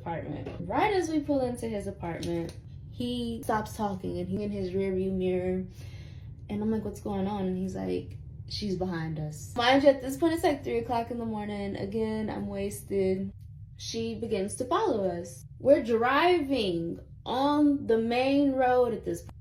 apartment. Right as we pull into his apartment, he stops talking and he's in his rearview mirror. And I'm like, what's going on? And he's like, she's behind us. Mind you, at this point, it's like 3 o'clock in the morning. Again, I'm wasted. She begins to follow us. We're driving on the main road at this point.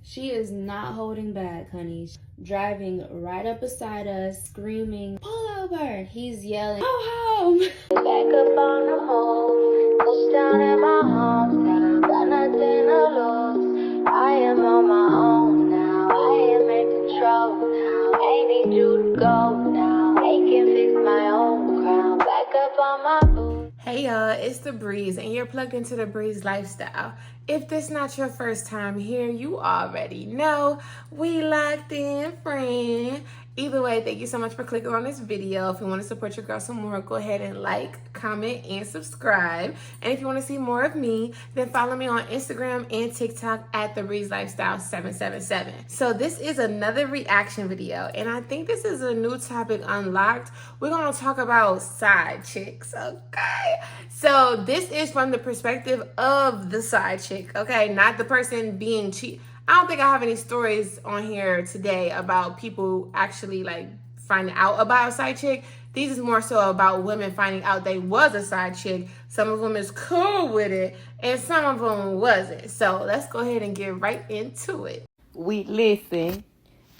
She is not holding back, honey. She's driving right up beside us, screaming, pull over. He's yelling, go home. Back up on the move, touchdown in my hometown, got nothing to lose. I am on my own now, I am in control now. Ain't need you to go now, I can fix my own crown. Back up on my boots. Hey y'all, it's TheBreeze and you're plugged into TheBreeze lifestyle. If this not your first time here, you already know we locked in, friend. Either way, thank you so much for clicking on this video. If you want to support your girl some more, go ahead and like, comment, and subscribe. And if you want to see more of me, then follow me on Instagram and TikTok at TheBreeze Lifestyle 777. So this is another reaction video, and I think this is a new topic unlocked. We're going to talk about side chicks, okay? So this is from the perspective of the side chick, okay? Not the person being cheated. I don't think I have any stories on here today about people actually like finding out about a side chick. These is more so about women finding out they was a side chick. Some of them is cool with it and some of them wasn't. So let's go ahead and get right into it. We listen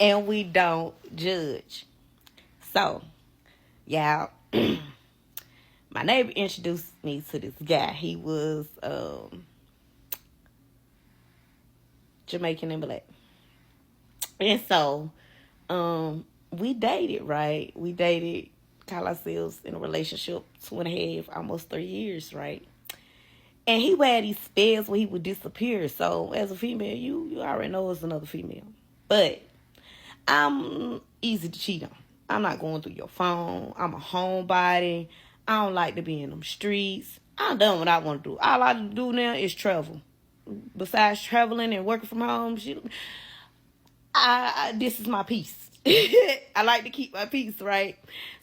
and we don't judge. So, y'all, my neighbor introduced me to this guy. He was Jamaican and black. And so, we dated, right? We dated, call ourselves in a relationship 2.5, almost 3 years, right? And he would have these spells where he would disappear. So, as a female, you already know it's another female. But I'm easy to cheat on. I'm not going through your phone. I'm a homebody. I don't like to be in them streets. I'm done what I want to do. All I do now is travel. Besides traveling and working from home, this is my peace. I like to keep my peace, right?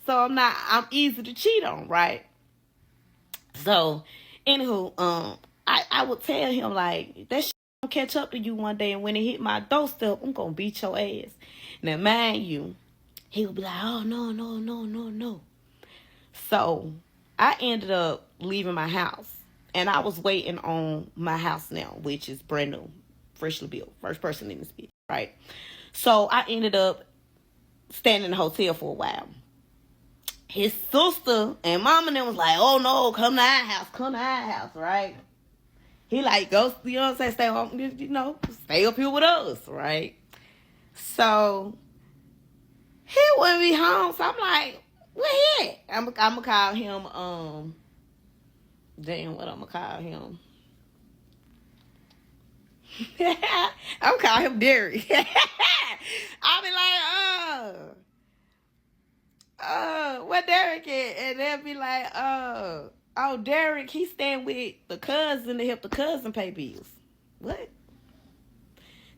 So I'm easy to cheat on, right? So, anywho, I would tell him, like, that shit gonna catch up to you one day, and when it hit my doorstep, I'm gonna beat your ass. Now, mind you, he would be like, oh, no. So, I ended up leaving my house. And I was waiting on my house now, which is brand new, freshly built, first person in this bitch, right? So I ended up staying in the hotel for a while. His sister and mom and them was like, oh no, come to our house, right? He like, go, you know what I'm saying, stay home, stay up here with us, right? So he wouldn't be home, so I'm like, where he at? I'm gonna call him, damn, what I'm gonna call him? I'm gonna call him Derek. I'll be like, where Derek at? And they'll be like, oh, Derek, he's staying with the cousin to help the cousin pay bills. What?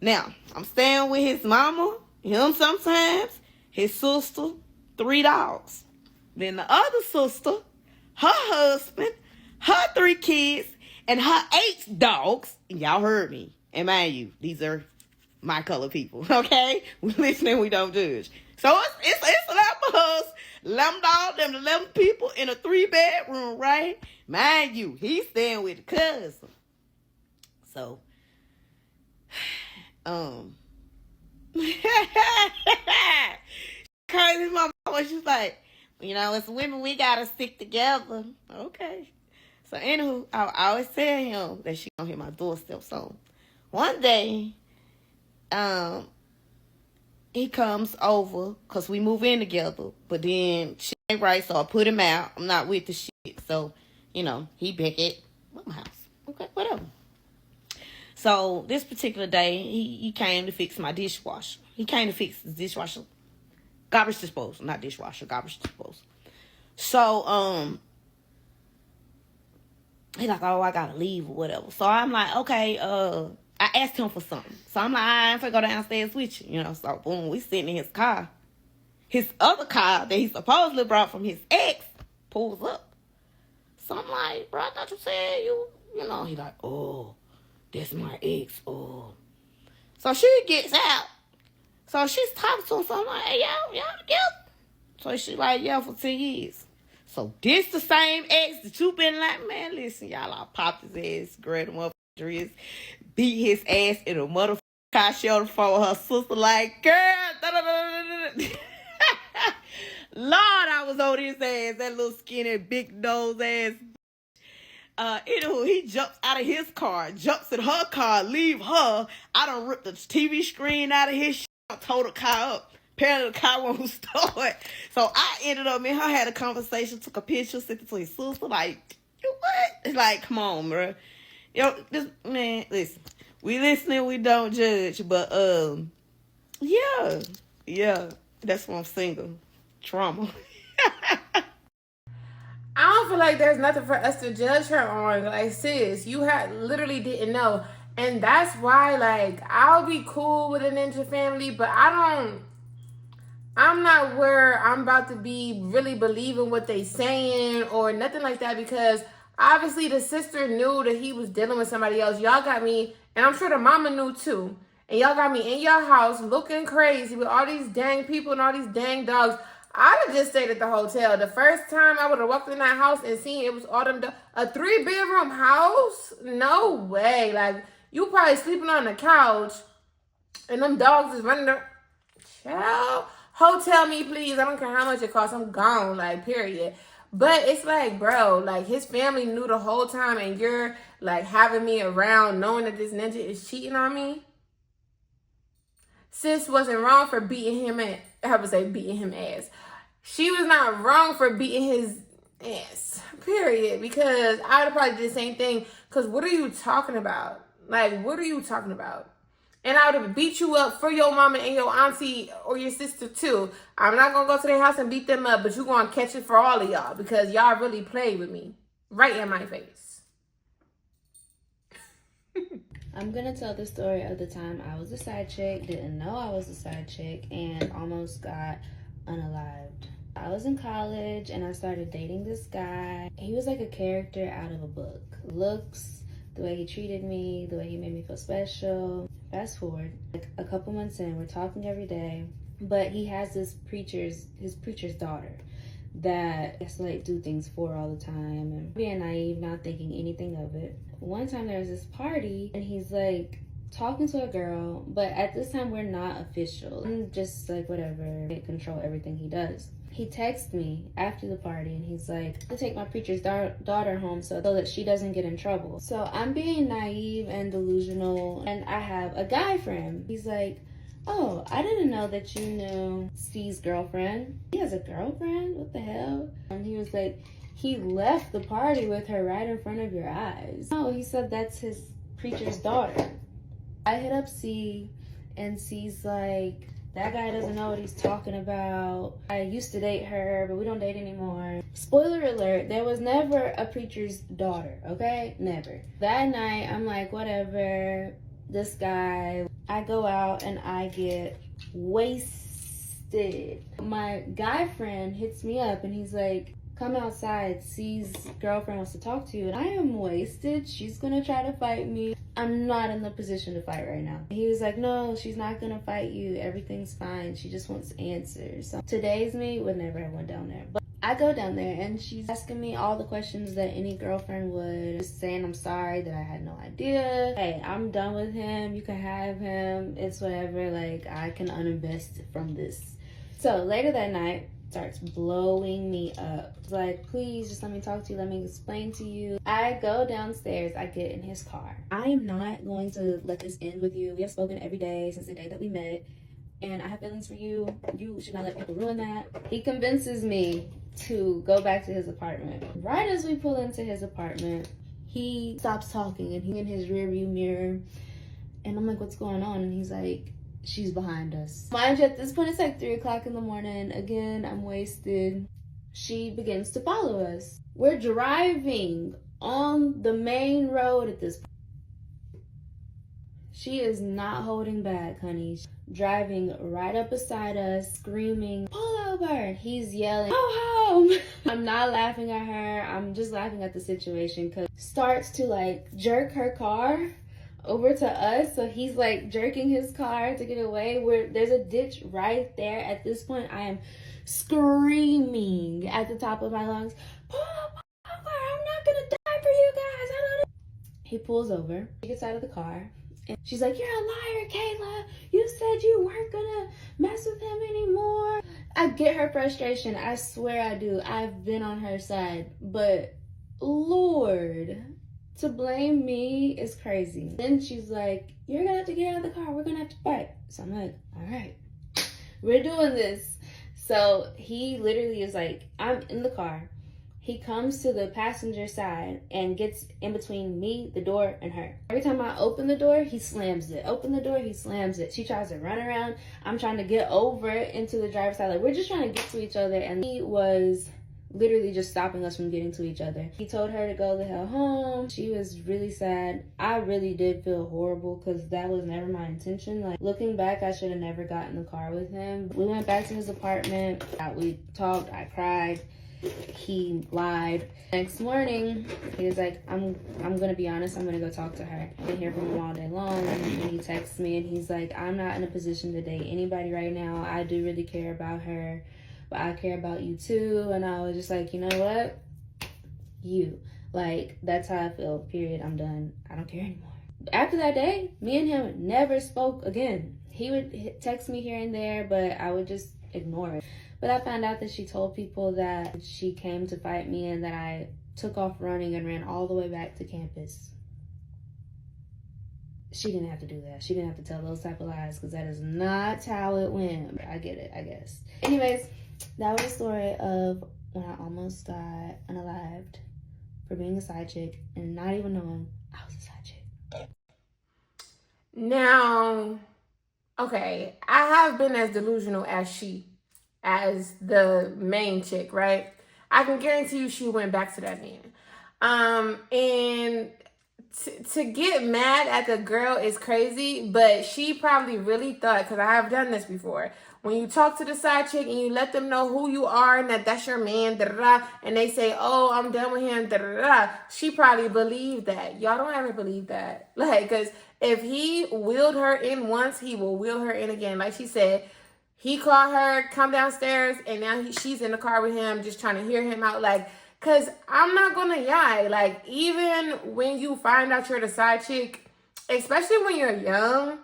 Now, I'm staying with his mama, him sometimes, his sister, 3 dogs. Then the other sister, her husband, her 3 kids, and her 8 dogs. And y'all heard me. And mind you, these are my color people, okay? We listening, we don't judge. So it's 11 of us, 11 dogs, them 11 people in a 3-bedroom, right? Mind you, he's staying with the cousin. So, crazy mama, she's like, as women, we gotta stick together. Okay. So, anywho, I always tell him that she gonna hit my doorstep. So, one day, he comes over, because we move in together, but then shit ain't right, so I put him out. I'm not with the shit. So, he back at my house. Okay, whatever. So, this particular day, he came to fix my dishwasher. He came to fix the dishwasher. Garbage disposal, not dishwasher, garbage disposal. So, he's like, oh, I gotta leave or whatever. So I'm like, okay, I asked him for something. So I'm like, I ain't finna go downstairs with you. So boom, we sitting in his car. His other car that he supposedly brought from his ex pulls up. So I'm like, bro, I thought you said you know. He like, oh, that's my ex. Oh. So she gets out. So she's talking to him. So I'm like, hey, y'all together? So she like, yeah, for 10 years. So this the same ex that you been like, man, listen, y'all, I popped his ass, grabbed him up, beat his ass in a motherfucking car shelter for her sister, like, girl, Lord, I was on his ass, that little skinny, big nose ass. Anywho, he jumps out of his car, jumps in her car, leave her. I done ripped the TV screen out of his shit, towed the car up. Apparently the car won't start. So I ended up, me and her had a conversation, took a picture, sent it to his sister, like, you what? It's like, come on, bro. Yo, this man, listen. We listening, we don't judge, but yeah. That's why I'm single. Trauma. I don't feel like there's nothing for us to judge her on. Like, sis, you had literally didn't know. And that's why, like, I'll be cool with a ninja family, but I'm not where I'm about to be really believing what they saying or nothing like that, because obviously the sister knew that he was dealing with somebody else. Y'all got me, and I'm sure the mama knew too. And y'all got me in your house looking crazy with all these dang people and all these dang dogs. I'd have just stayed at the hotel. The first time I would have walked in that house and seen it was all them a 3-bedroom house? No way. Like, you probably sleeping on the couch and them dogs is running the child. Hotel me, please. I don't care how much it costs. I'm gone. Like, period. But it's like, bro, like, his family knew the whole time, and you're like having me around knowing that this ninja is cheating on me. Sis wasn't wrong for beating him at, I would say beating him ass. She was not wrong for beating his ass, period. Because I would have probably did the same thing. Because what are you talking about? Like, what are you talking about? And I would have beat you up for your mama and your auntie or your sister too. I'm not going to go to their house and beat them up, but you're going to catch it for all of y'all because y'all really played with me. Right in my face. I'm going to tell the story of the time I was a side chick, didn't know I was a side chick, and almost got unalived. I was in college and I started dating this guy. He was like a character out of a book. Looks, the way he treated me, the way he made me feel special. Fast forward, like a couple months in, we're talking every day, but he has his preacher's daughter that has to like do things for all the time and being naive, not thinking anything of it. One time there was this party and he's like talking to a girl, but at this time we're not official. I'm just like whatever, I control everything he does. He texts me after the party and he's like, I'll take my preacher's daughter home so that she doesn't get in trouble. So I'm being naive and delusional, and I have a guy friend. He's like, oh, I didn't know that you knew Steve's girlfriend. He has a girlfriend? What the hell? And he was like, he left the party with her right in front of your eyes. Oh, he said that's his preacher's daughter. I hit up C, and C's like, that guy doesn't know what he's talking about. I used to date her, but we don't date anymore. Spoiler alert, there was never a preacher's daughter, okay? Never. That night, I'm like, whatever. This guy, I go out and I get wasted. My guy friend hits me up and he's like, come outside, C's girlfriend wants to talk to you. And I am wasted. She's gonna try to fight me. I'm not in the position to fight right now. He was like, no, she's not gonna fight you. Everything's fine. She just wants answers. So today's me would never have went down there. But I go down there and she's asking me all the questions that any girlfriend would. Just saying I'm sorry that I had no idea. Hey, I'm done with him. You can have him. It's whatever. Like, I can uninvest from this. So later that night, starts blowing me up. Like, please just let me talk to you, let me explain to you. I go downstairs, I get in his car. I am not going to let this end with you. We have spoken every day since the day that we met, and I have feelings for you. You should not let people ruin that. He convinces me to go back to his apartment. Right as we pull into his apartment, he stops talking and he's in his rearview mirror, and I'm like, what's going on? And he's like, she's behind us. Mind you, at this point, it's like 3 o'clock in the morning. Again, I'm wasted. She begins to follow us. We're driving on the main road at this point. She is not holding back, honey. Driving right up beside us, screaming, pull over. He's yelling, go home. I'm not laughing at her. I'm just laughing at the situation because starts to like jerk her car over to us. So he's like jerking his car to get away. Where there's a ditch right there. At this point, I am screaming at the top of my lungs, pull over. I'm not gonna die for you guys. I don't know. He pulls over. She gets out of the car. And she's like, you're a liar, Kayla. You said you weren't gonna mess with him anymore. I get her frustration. I swear I do. I've been on her side. But Lord, to blame me is crazy. Then she's like, you're gonna have to get out of the car. We're gonna have to fight. So I'm like, all right, we're doing this. So he literally is like, I'm in the car. He comes to the passenger side and gets in between me, the door, and her. Every time I open the door, he slams it. Open the door, he slams it. She tries to run around. I'm trying to get over into the driver's side. Like, we're just trying to get to each other. And he was literally just stopping us from getting to each other. He told her to go the hell home. She was really sad. I really did feel horrible because that was never my intention. Like, looking back, I should have never gotten in the car with him. We went back to his apartment. We talked. I cried. He lied. Next morning, he was like, I'm gonna be honest, I'm gonna go talk to her. I didn't hear from him all day long. And he texts me and he's like, I'm not in a position to date anybody right now. I do really care about her, but I care about you too. And I was just like, you know what? Like, that's how I feel, period. I'm done. I don't care anymore. After that day, me and him never spoke again. He would text me here and there, but I would just ignore it. But I found out that she told people that she came to fight me and that I took off running and ran all the way back to campus. She didn't have to do that. She didn't have to tell those type of lies because that is not how it went. I get it, I guess. Anyways, that was the story of when I almost got unalived for being a side chick and not even knowing I was a side chick. Now, okay, I have been as delusional as the main chick, right? I can guarantee you she went back to that man. And to get mad at the girl is crazy, but she probably really thought, because I have done this before, when you talk to the side chick and you let them know who you are and that that's your man, and they say, oh, I'm done with him, she probably believed that. Y'all don't ever believe that. Like, because if he wheeled her in once, he will wheel her in again. Like she said, he called her, come downstairs, and now she's in the car with him, just trying to hear him out. Like, because I'm not going to lie. Like, even when you find out you're the side chick, especially when you're young,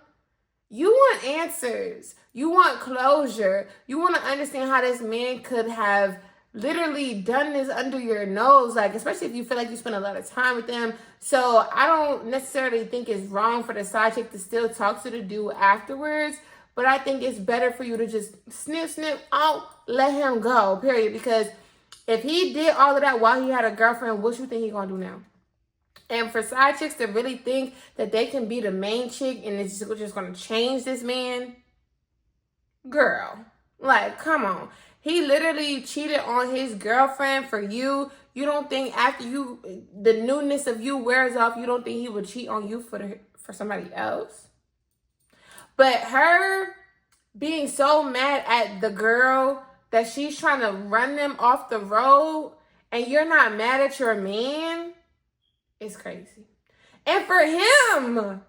you want answers. You want closure. You want to understand how this man could have literally done this under your nose. Like, especially if you feel like you spend a lot of time with them. So I don't necessarily think it's wrong for the side chick to still talk to the dude afterwards. But I think it's better for you to just snip out, let him go, period. Because if he did all of that while he had a girlfriend, what you think he gonna do now? And for side chicks to really think that they can be the main chick and it's just gonna change this man, girl, like, come on. He literally cheated on his girlfriend for you. You don't think after the newness of you wears off, you don't think he would cheat on you for somebody else? But her being so mad at the girl that she's trying to run them off the road and you're not mad at your man, it's crazy. And for him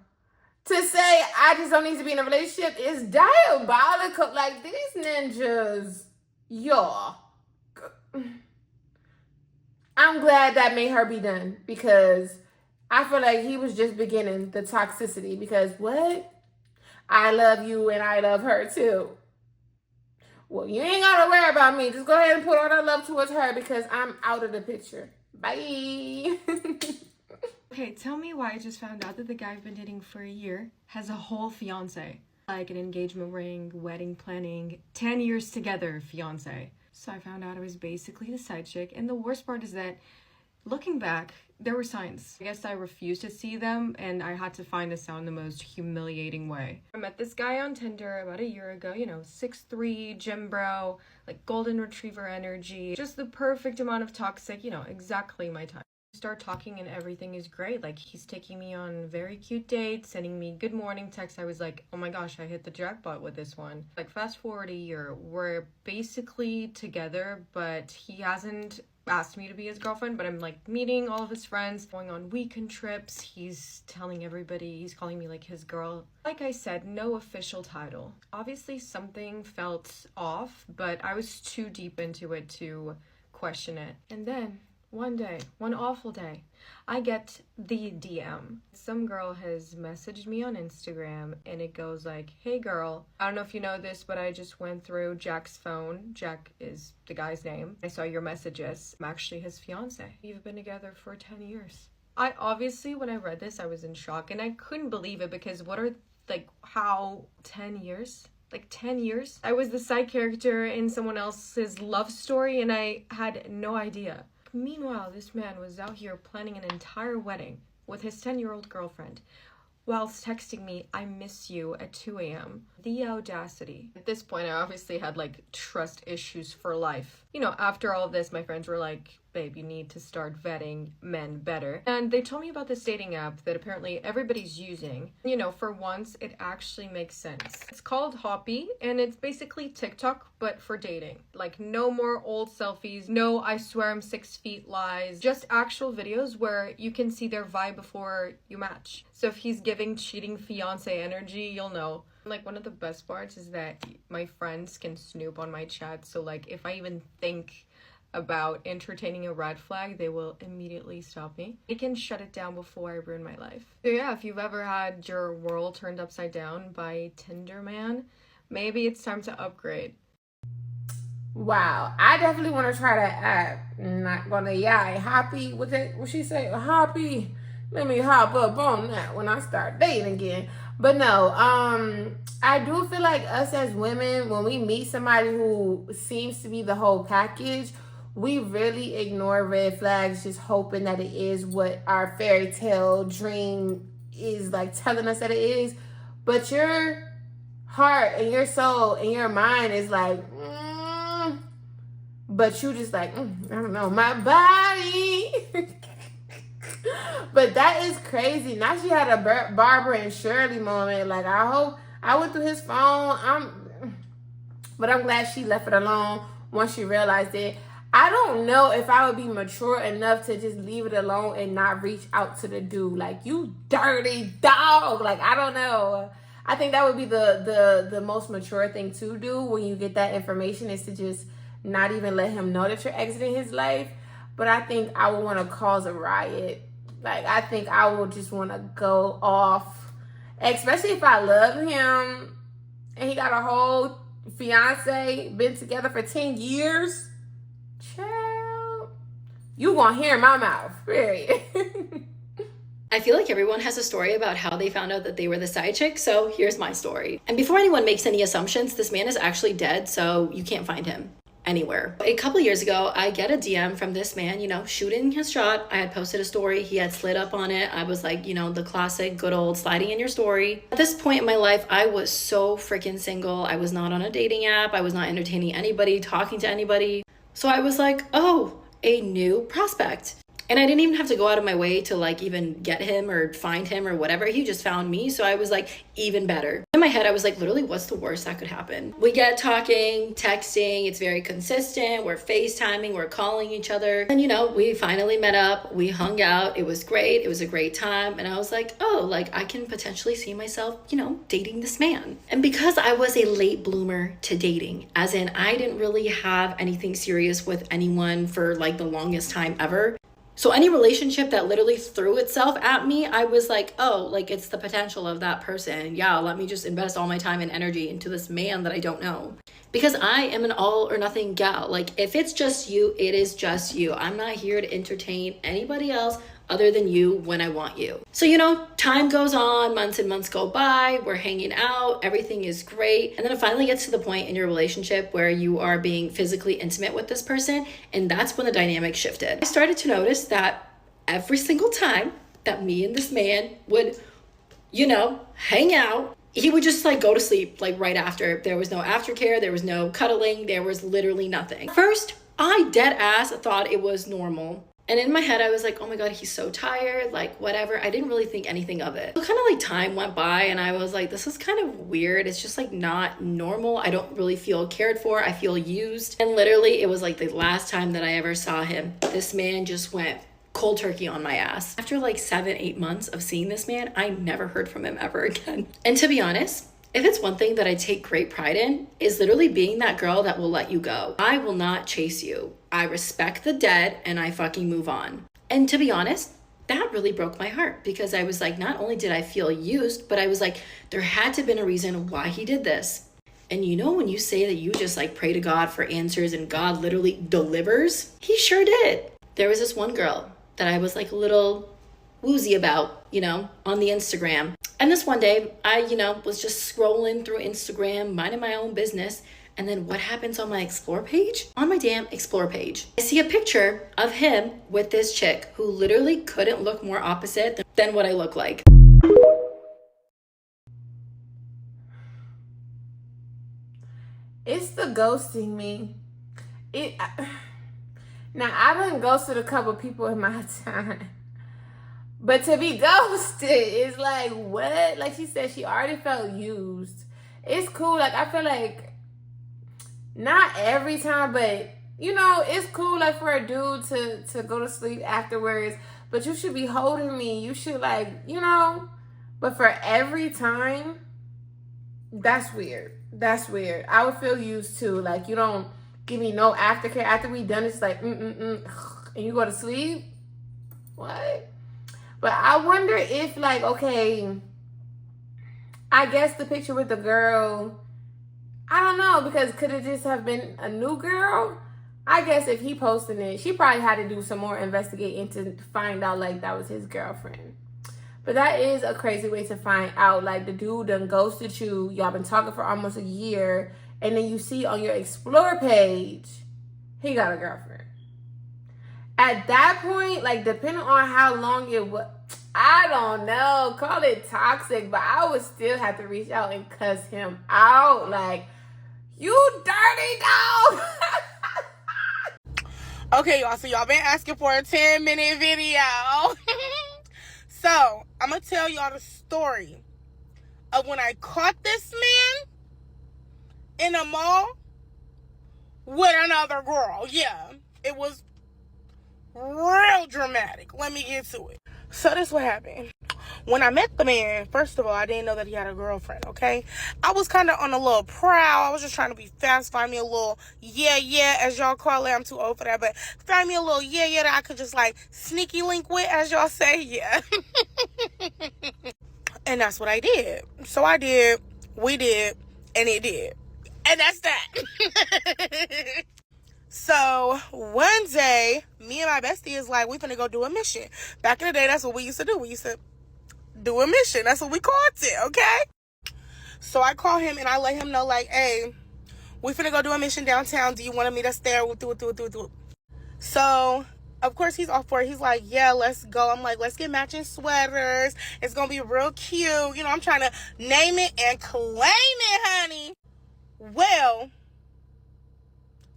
to say, I just don't need to be in a relationship is diabolical. Like, these ninjas, y'all. I'm glad that made her be done because I feel like he was just beginning the toxicity because what? I love you and I love her too. Well, you ain't gotta worry about me. Just go ahead and put all that love towards her because I'm out of the picture. Bye. Okay, tell me why I just found out that the guy I've been dating for a year has a whole fiance. Like an engagement ring, wedding planning, 10 years together fiance. So I found out I was basically the side chick. And the worst part is that looking back, there were signs. I guess I refused to see them and I had to find this out in the most humiliating way. I met this guy on Tinder about a year ago, 6'3", gym bro, like golden retriever energy, just the perfect amount of toxic, exactly my type. start talking and everything is great. Like, he's taking me on very cute dates, sending me good morning texts. I was like, oh my gosh, I hit the jackpot with this one. Like, fast forward a year, we're basically together, but he hasn't asked me to be his girlfriend, but I'm like meeting all of his friends, going on weekend trips. He's telling everybody, he's calling me like his girl. Like I said, no official title. Obviously something felt off, but I was too deep into it to question it. And then one day, one awful day, I get the DM. Some girl has messaged me on Instagram and it goes like, hey girl, I don't know if you know this, but I just went through Jack's phone. Jack is the guy's name. I saw your messages. I'm actually his fiance. We've been together for 10 years. I obviously, when I read this, I was in shock and I couldn't believe it because how 10 years? Like 10 years? I was the side character in someone else's love story and I had no idea. Meanwhile, this man was out here planning an entire wedding with his 10-year-old girlfriend whilst texting me, I miss you at 2 a.m. The audacity. At this point, I obviously had like trust issues for life. You know, after all this, my friends were like, babe, you need to start vetting men better. And they told me about this dating app that apparently everybody's using. You know, for once, it actually makes sense. It's called Hoppy, and it's basically TikTok, but for dating. Like, no more old selfies, no I swear I'm 6 feet lies, just actual videos where you can see their vibe before you match. So if he's giving cheating fiance energy, you'll know. Like, one of the best parts is that my friends can snoop on my chat, so like, if I even think about entertaining a red flag, they will immediately stop me. They can shut it down before I ruin my life. So yeah, if you've ever had your world turned upside down by Tinder man, maybe it's time to upgrade. Wow, I definitely want to try that app. Not gonna Hoppy. What she say? Hoppy. Let me hop up on that when I start dating again. But no, I do feel like us as women, when we meet somebody who seems to be the whole package, we really ignore red flags, just hoping that it is what our fairy tale dream is like telling us that it is. But your heart and your soul and your mind is like, but you just like, I don't know, my body. But that is crazy. Now she had a Barbara and Shirley moment. Like, I hope I went through his phone. But I'm glad she left it alone once she realized it. I don't know if I would be mature enough to just leave it alone and not reach out to the dude. Like, you dirty dog. Like, I don't know. I think that would be the most mature thing to do when you get that information, is to just not even let him know that you're exiting his life. But I think I would want to cause a riot. Like, I think I would just want to go off, especially if I love him and he got a whole fiance, been together for 10 years. Child, you gonna hear my mouth, period. I feel like everyone has a story about how they found out that they were the side chick, so here's my story. And before anyone makes any assumptions, this man is actually dead, so you can't find him anywhere. A couple years ago, I get a DM from this man, you know, shooting his shot. I had posted a story, he had slid up on it. I was like, you know, the classic good old sliding in your story. At this point in my life, I was so freaking single. I was not on a dating app. I was not entertaining anybody, talking to anybody. So I was like, oh, a new prospect. And I didn't even have to go out of my way to like even get him or find him or whatever. He just found me. So I was like, even better. In my head, I was like, literally, what's the worst that could happen? We get talking, texting. It's very consistent. We're FaceTiming. We're calling each other. And, you know, we finally met up. We hung out. It was great. It was a great time. And I was like, oh, like I can potentially see myself, you know, dating this man. And because I was a late bloomer to dating, as in I didn't really have anything serious with anyone for like the longest time ever. So any relationship that literally threw itself at me, I was like, oh, like it's the potential of that person. Yeah, let me just invest all my time and energy into this man that I don't know. Because I am an all or nothing gal. Like if it's just you, it is just you. I'm not here to entertain anybody else other than you when I want you. So, you know, time goes on, months and months go by, we're hanging out, everything is great. And then it finally gets to the point in your relationship where you are being physically intimate with this person. And that's when the dynamic shifted. I started to notice that every single time that me and this man would, you know, hang out, he would just like go to sleep like right after. There was no aftercare, there was no cuddling, there was literally nothing. First, I dead ass thought it was normal. And in my head, I was like, oh my God, he's so tired, like whatever. I didn't really think anything of it. So kind of like time went by and I was like, this is kind of weird. It's just like not normal. I don't really feel cared for. I feel used. And literally it was like the last time that I ever saw him, this man just went cold turkey on my ass. After like 7-8 months of seeing this man, I never heard from him ever again. And to be honest, if it's one thing that I take great pride in, is literally being that girl that will let you go. I will not chase you. I respect the dead and I fucking move on. And to be honest, that really broke my heart because I was like, not only did I feel used, but I was like, there had to have been a reason why he did this. And you know, when you say that you just like pray to God for answers and God literally delivers, he sure did. There was this one girl that I was like a little woozy about, you know, on the Instagram. And this one day, I, you know, was just scrolling through Instagram, minding my own business. And then what happens on my explore page? On my damn explore page, I see a picture of him with this chick who literally couldn't look more opposite than what I look like. It's the ghosting me. Now, I done ghosted a couple people in my time. But to be ghosted is like, what? Like she said, she already felt used. It's cool. Like, I feel like not every time, but, you know, it's cool, like, for a dude to go to sleep afterwards. But you should be holding me. You should, like, you know. But for every time, that's weird. That's weird. I would feel used, too. Like, you don't give me no aftercare. After we done, it's like, and you go to sleep? What? But I wonder if, like, okay, I guess the picture with the girl, I don't know, because could it just have been a new girl? I guess if he posted it, she probably had to do some more investigating to find out, like, that was his girlfriend. But that is a crazy way to find out, like, the dude done ghosted you, y'all been talking for almost a year, and then you see on your Explore page, he got a girlfriend. At that point, like, depending on how long it was, I don't know, call it toxic, but I would still have to reach out and cuss him out. Like, you dirty dog. Okay, y'all, so y'all been asking for a 10-minute video. So, I'm going to tell y'all the story of when I caught this man in a mall with another girl. Yeah, it was real dramatic. Let me get to it. So this what happened. When I met the man, first of all, I didn't know that he had a girlfriend, okay? I was kind of on a little prowl. I was just trying to be fast, find me a little yeah, as y'all call it. I'm too old for that, but find me a little yeah that I could just like sneaky link with, as y'all say, yeah. And that's what I did. So I did, we did, and it did. And that's that. So one day, me and my bestie is like, we finna go do a mission. Back in the day, that's what we used to do. We used to do a mission. That's what we called it, okay? So I call him and I let him know, like, hey, we finna go do a mission downtown. Do you want to meet us there? We'll do it. So, of course, he's all for it. He's like, yeah, let's go. I'm like, let's get matching sweaters. It's gonna be real cute. You know, I'm trying to name it and claim it, honey. Well,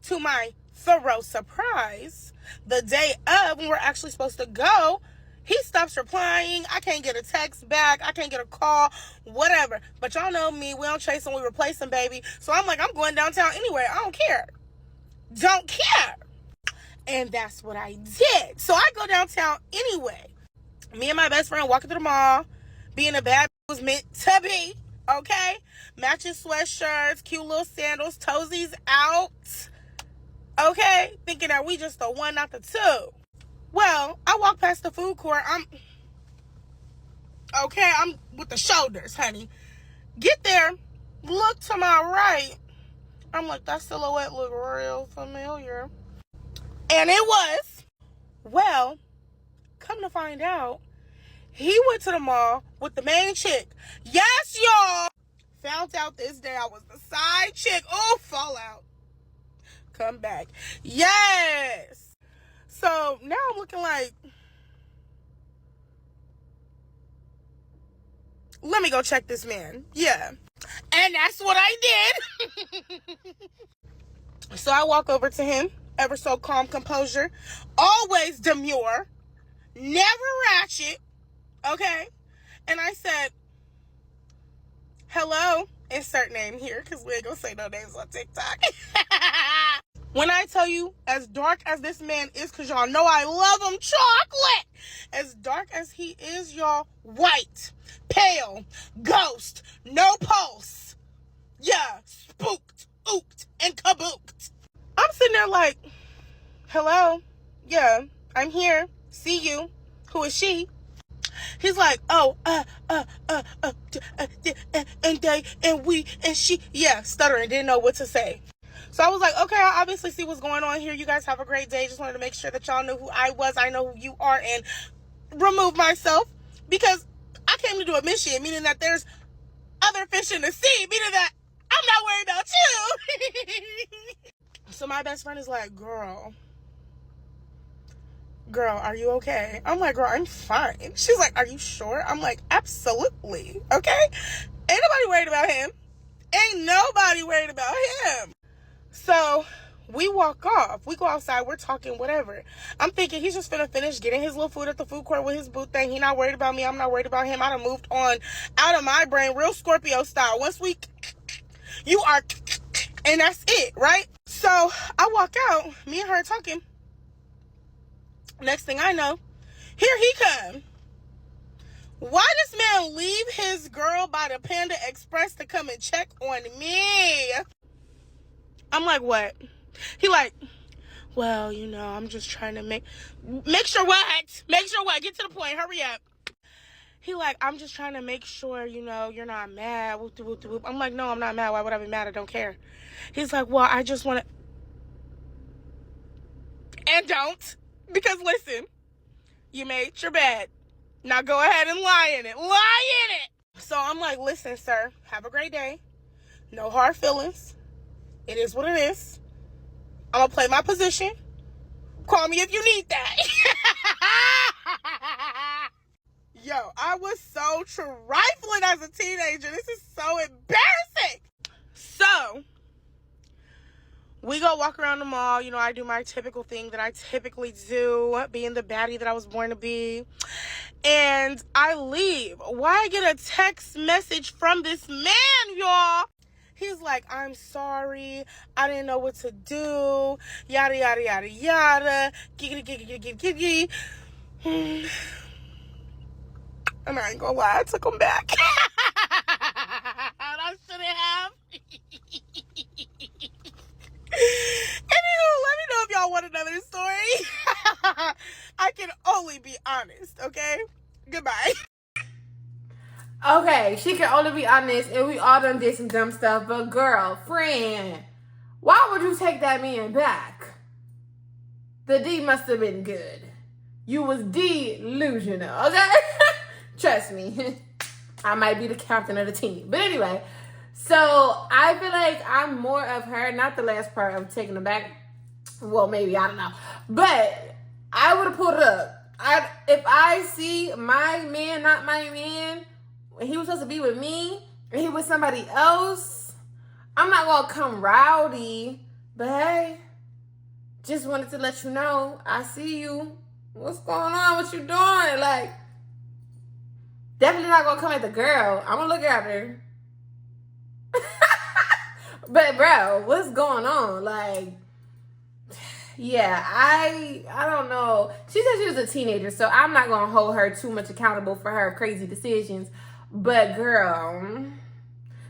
to my thorough surprise, the day of when we're actually supposed to go, he stops replying. I can't get a text back. I can't get a call, whatever. But y'all know me. We don't chase them. We replace them, baby. So I'm like, I'm going downtown anyway. I don't care. Don't care. And that's what I did. So I go downtown anyway. Me and my best friend walking through the mall, being a bad was meant to be, okay? Matching sweatshirts, cute little sandals, toesies out. Okay, thinking that we just the one, not the two. Well, I walk past the food court. I'm with the shoulders, honey. Get there, look to my right. I'm like, that silhouette look real familiar. And it was. Well, come to find out, he went to the mall with the main chick. Yes, y'all. Found out this day I was the side chick. Oh, fallout. Come back. Yes. So now I'm looking like, let me go check this man. Yeah. And that's what I did. So I walk over to him ever so calm composure, always demure, never ratchet, okay? And I said, hello, insert name here, because we ain't gonna say no names on TikTok. When I tell you, as dark as this man is, because y'all know I love him chocolate, as dark as he is, y'all, white, pale, ghost, no pulse, yeah, spooked, ooked, and kabooked. I'm sitting there like, hello, yeah, I'm here, see you, who is she? He's like, oh, and they, and we, and she, yeah, stuttering, didn't know what to say. So I was like, okay, I obviously see what's going on here. You guys have a great day. Just wanted to make sure that y'all knew who I was. I know who you are, and remove myself, because I came to do a mission, meaning that there's other fish in the sea, meaning that I'm not worried about you. So my best friend is like, girl, are you okay? I'm like, girl, I'm fine. She's like, are you sure? I'm like, absolutely. Okay? Ain't nobody worried about him. Ain't nobody worried about him. So we walk off. We go outside. We're talking, whatever. I'm thinking he's just finna finish getting his little food at the food court with his boo thing. He not worried about me. I'm not worried about him. I done moved on out of my brain, real Scorpio style. Once we, you are, and that's it, right? So I walk out. Me and her talking. Next thing I know, here he come. Why this man leave his girl by the Panda Express to come and check on me? I'm like, what? He like, well, you know, I'm just trying to make sure what? Make sure what? Get to the point. Hurry up. He like, I'm just trying to make sure, you know, you're not mad. Whoop, whoop, whoop. I'm like, no, I'm not mad. Why would I be mad? I don't care. He's like, well, I just want to. And don't. Because listen, you made your bed. Now go ahead and lie in it. Lie in it. So I'm like, listen, sir, have a great day. No hard feelings. It is what it is. I'm going to play my position. Call me if you need that. Yo, I was so trifling as a teenager. This is so embarrassing. So, we go walk around the mall. You know, I do my typical thing that I typically do, being the baddie that I was born to be. And I leave. Why I get a text message from this man, y'all? He's like, I'm sorry. I didn't know what to do. Yada, yada, yada, yada. Giggity, giggity, giggity, giggity. And I ain't gonna lie, I took him back. I shouldn't have. Anywho, let me know if y'all want another story. I can only be honest, okay? Goodbye. Okay, she can only be honest, and we all done did some dumb stuff, but girlfriend, why would you take that man back? The D must have been good. You was delusional, okay? Trust me. I might be the captain of the team. But anyway, so I feel like I'm more of her, not the last part of taking him back. Well, maybe, I don't know. But I would have pulled it up. If I see my man, not my man, when he was supposed to be with me, and he was somebody else, I'm not going to come rowdy. But hey, just wanted to let you know, I see you. What's going on? What you doing? Like, definitely not going to come at the girl. I'm going to look at her. But bro, what's going on? Like, yeah, I don't know. She said she was a teenager, so I'm not going to hold her too much accountable for her crazy decisions. But girl,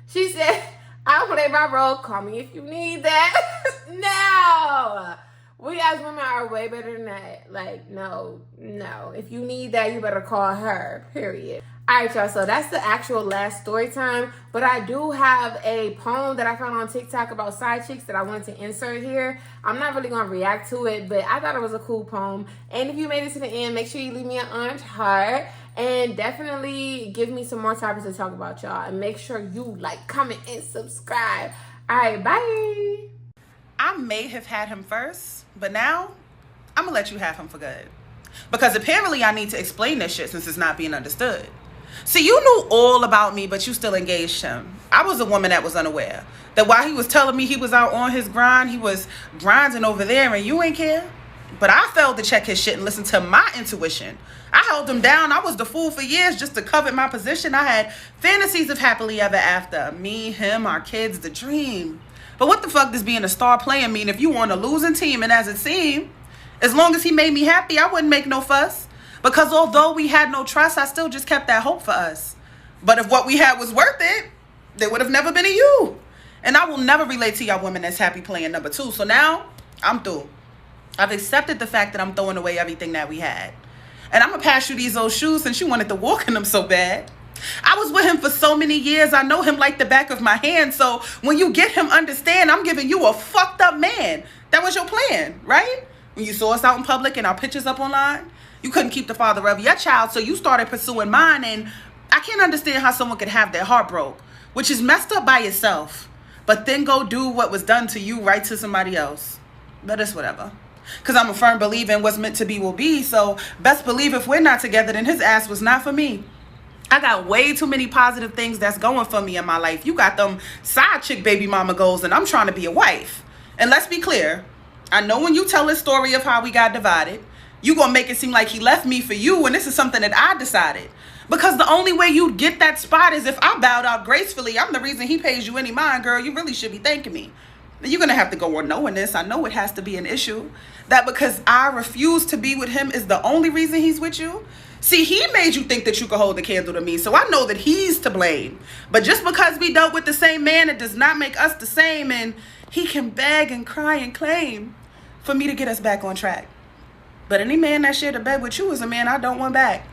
she said, I'll play my role. Call me if you need that. No. We as women are way better than that. Like, no. If you need that, you better call her, period. All right, y'all, so that's the actual last story time. But I do have a poem that I found on TikTok about side chicks that I wanted to insert here. I'm not really going to react to it, but I thought it was a cool poem. And if you made it to the end, make sure you leave me an orange heart. And definitely give me some more topics to talk about, y'all. And make sure you like, comment, and subscribe. All right, bye. I may have had him first, but now I'm going to let you have him for good. Because apparently I need to explain this shit since it's not being understood. See, you knew all about me, but you still engaged him. I was a woman that was unaware that while he was telling me he was out on his grind, he was grinding over there and you ain't care. But I failed to check his shit and listen to my intuition. I held him down. I was the fool for years just to covet my position. I had fantasies of happily ever after. Me, him, our kids, the dream. But what the fuck does being a star player mean if you on a losing team? And as it seemed, as long as he made me happy, I wouldn't make no fuss. Because although we had no trust, I still just kept that hope for us. But if what we had was worth it, there would have never been a you. And I will never relate to y'all women that's happy playing number two. So now, I'm through. I've accepted the fact that I'm throwing away everything that we had. And I'm going to pass you these old shoes since you wanted to walk in them so bad. I was with him for so many years. I know him like the back of my hand. So when you get him, understand, I'm giving you a fucked up man. That was your plan, right? When you saw us out in public and our pictures up online, you couldn't keep the father of your child. So you started pursuing mine. And I can't understand how someone could have their heart broke, which is messed up by yourself, but then go do what was done to you right to somebody else. But it's whatever. Because I'm a firm believer in what's meant to be will be. So best believe if we're not together, then his ass was not for me. I got way too many positive things that's going for me in my life. You got them side chick baby mama goals, and I'm trying to be a wife. And let's be clear. I know when you tell his story of how we got divided, you going to make it seem like he left me for you, and this is something that I decided. Because the only way you'd get that spot is if I bowed out gracefully. I'm the reason he pays you any mind, girl. You really should be thanking me. You're going to have to go on knowing this. I know it has to be an issue. That because I refuse to be with him is the only reason he's with you. See, he made you think that you could hold the candle to me. So I know that he's to blame. But just because we dealt with the same man, it does not make us the same. And he can beg and cry and claim for me to get us back on track. But any man that shared a bed with you is a man I don't want back.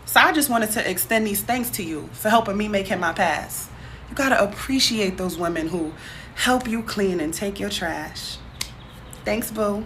So I just wanted to extend these thanks to you for helping me make him my pass. You got to appreciate those women who help you clean and take your trash. Thanks, boo.